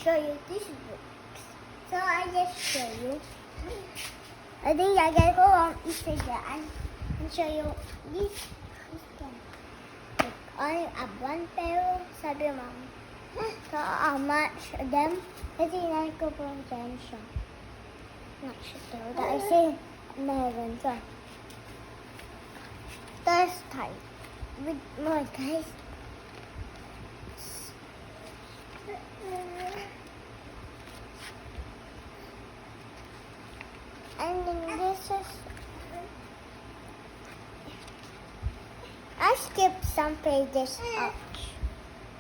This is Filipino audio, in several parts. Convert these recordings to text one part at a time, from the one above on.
show you this book. So I just show you. I think I gotta go on Instagram and show you this. Like, only up one pair, sabi mom. So how much of them? Kasi inahin ko po dyan siya. Not sure though. Kasi meron siya. Let's start with more guys. And then this is. I skipped some pages. Ouch.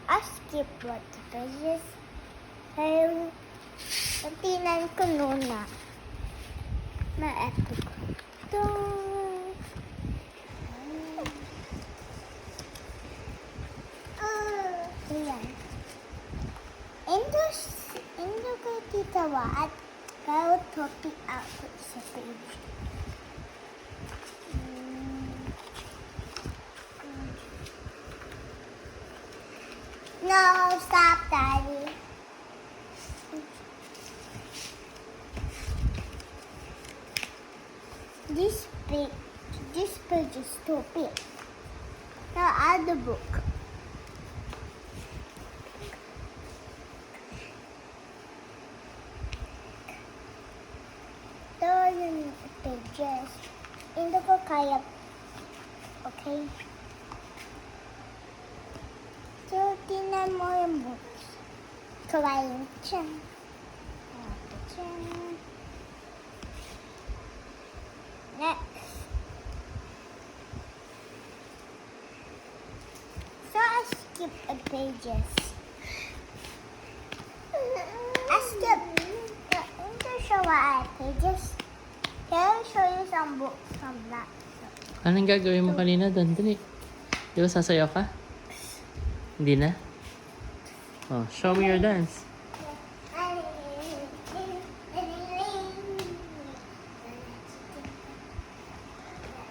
I skipped what pages. Tinan ko muna. Ma-epic ko. Ito. Ayan. Endo ko titawa at kaya topic out sa page. No, stop, Daddy. This page is too big. Now add the book. There are pages. Hindi ko kaya. Okay. So, tinan mo yung books. Kawain siya. Next. So, I skip the pages. I skip. Hindi show what pages. Can I show you some books from that? Anong gagawin mo kanina doon? Dali. Di ba sasayaw ka? Hindi na? Oh, show me your dance.